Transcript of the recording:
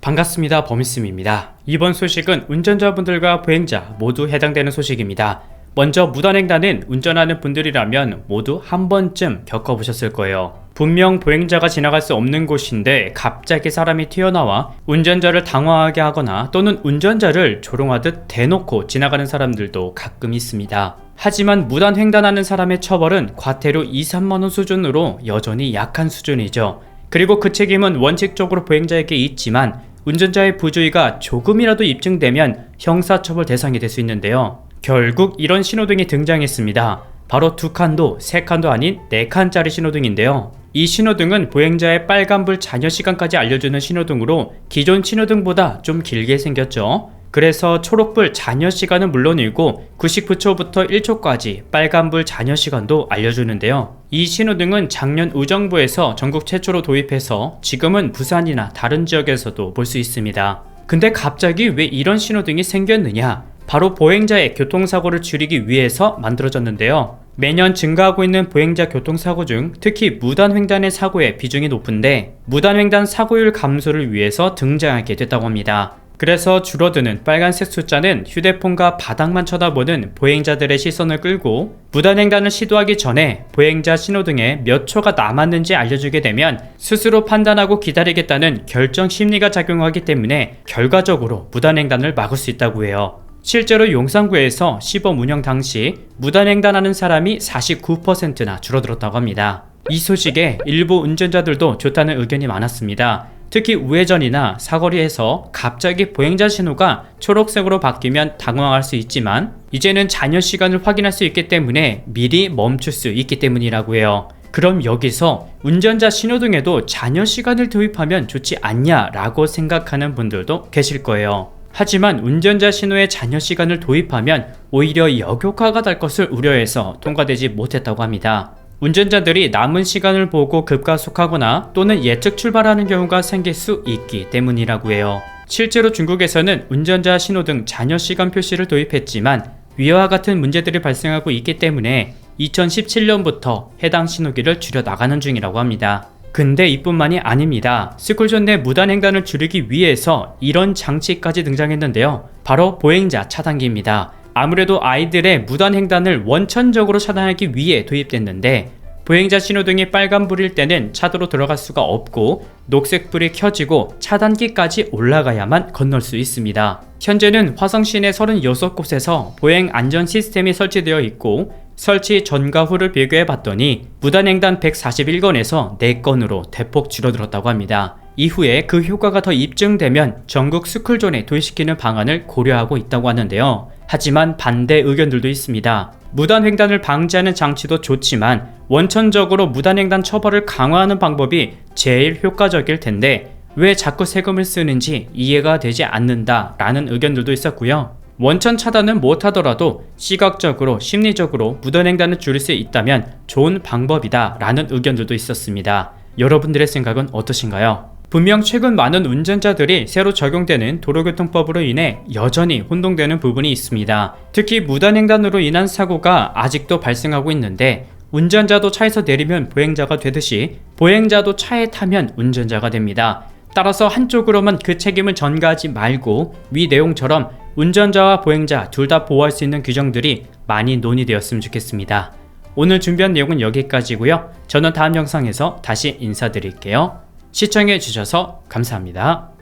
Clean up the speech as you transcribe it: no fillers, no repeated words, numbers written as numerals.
반갑습니다. 범이스입니다. 이번 소식은 운전자분들과 보행자 모두 해당되는 소식입니다. 먼저 무단횡단은 운전하는 분들이라면 모두 한 번쯤 겪어보셨을 거예요. 분명 보행자가 지나갈 수 없는 곳인데 갑자기 사람이 튀어나와 운전자를 당황하게 하거나 또는 운전자를 조롱하듯 대놓고 지나가는 사람들도 가끔 있습니다. 하지만 무단횡단하는 사람의 처벌은 과태료 2~3만원 수준으로 여전히 약한 수준이죠. 그리고 그 책임은 원칙적으로 보행자에게 있지만 운전자의 부주의가 조금이라도 입증되면 형사처벌 대상이 될 수 있는데요. 결국 이런 신호등이 등장했습니다. 바로 2칸도 3칸도 아닌 4칸짜리 신호등인데요. 이 신호등은 보행자의 빨간불 잔여 시간까지 알려주는 신호등으로 기존 신호등보다 좀 길게 생겼죠. 그래서 초록불 잔여 시간은 물론이고 99초부터 1초까지 빨간불 잔여 시간도 알려주는데요. 이 신호등은 작년 의정부에서 전국 최초로 도입해서 지금은 부산이나 다른 지역에서도 볼 수 있습니다. 근데 갑자기 왜 이런 신호등이 생겼느냐? 바로 보행자의 교통사고를 줄이기 위해서 만들어졌는데요. 매년 증가하고 있는 보행자 교통사고 중 특히 무단횡단의 사고의 비중이 높은데 무단횡단 사고율 감소를 위해서 등장하게 됐다고 합니다. 그래서 줄어드는 빨간색 숫자는 휴대폰과 바닥만 쳐다보는 보행자들의 시선을 끌고 무단횡단을 시도하기 전에 보행자 신호등에 몇 초가 남았는지 알려주게 되면 스스로 판단하고 기다리겠다는 결정 심리가 작용하기 때문에 결과적으로 무단횡단을 막을 수 있다고 해요. 실제로 용산구에서 시범 운영 당시 무단횡단하는 사람이 49%나 줄어들었다고 합니다. 이 소식에 일부 운전자들도 좋다는 의견이 많았습니다. 특히 우회전이나 사거리에서 갑자기 보행자 신호가 초록색으로 바뀌면 당황할 수 있지만 이제는 잔여 시간을 확인할 수 있기 때문에 미리 멈출 수 있기 때문이라고 해요. 그럼 여기서 운전자 신호등에도 잔여 시간을 도입하면 좋지 않냐라고 생각하는 분들도 계실 거예요. 하지만 운전자 신호에 잔여 시간을 도입하면 오히려 역효과가 날 것을 우려해서 통과되지 못했다고 합니다. 운전자들이 남은 시간을 보고 급가속하거나 또는 예측 출발하는 경우가 생길 수 있기 때문이라고 해요. 실제로 중국에서는 운전자 신호등 잔여 시간 표시를 도입했지만 위와 같은 문제들이 발생하고 있기 때문에 2017년부터 해당 신호기를 줄여 나가는 중이라고 합니다. 근데 이뿐만이 아닙니다. 스쿨존 내 무단횡단을 줄이기 위해서 이런 장치까지 등장했는데요. 바로 보행자 차단기입니다. 아무래도 아이들의 무단횡단을 원천적으로 차단하기 위해 도입됐는데 보행자 신호등이 빨간불일 때는 차도로 들어갈 수가 없고 녹색불이 켜지고 차단기까지 올라가야만 건널 수 있습니다. 현재는 화성 시내 36곳에서 보행 안전 시스템이 설치되어 있고 설치 전과 후를 비교해 봤더니 무단횡단 141건에서 4건으로 대폭 줄어들었다고 합니다. 이후에 그 효과가 더 입증되면 전국 스쿨존에 도입시키는 방안을 고려하고 있다고 하는데요. 하지만 반대 의견들도 있습니다. 무단횡단을 방지하는 장치도 좋지만 원천적으로 무단횡단 처벌을 강화하는 방법이 제일 효과적일 텐데 왜 자꾸 세금을 쓰는지 이해가 되지 않는다라는 의견들도 있었고요. 원천 차단은 못하더라도 시각적으로 심리적으로 무단횡단을 줄일 수 있다면 좋은 방법이다 라는 의견들도 있었습니다. 여러분들의 생각은 어떠신가요? 분명 최근 많은 운전자들이 새로 적용되는 도로교통법으로 인해 여전히 혼동되는 부분이 있습니다. 특히 무단횡단으로 인한 사고가 아직도 발생하고 있는데 운전자도 차에서 내리면 보행자가 되듯이 보행자도 차에 타면 운전자가 됩니다. 따라서 한쪽으로만 그 책임을 전가하지 말고 위 내용처럼 운전자와 보행자 둘 다 보호할 수 있는 규정들이 많이 논의되었으면 좋겠습니다. 오늘 준비한 내용은 여기까지고요. 저는 다음 영상에서 다시 인사드릴게요. 시청해주셔서 감사합니다.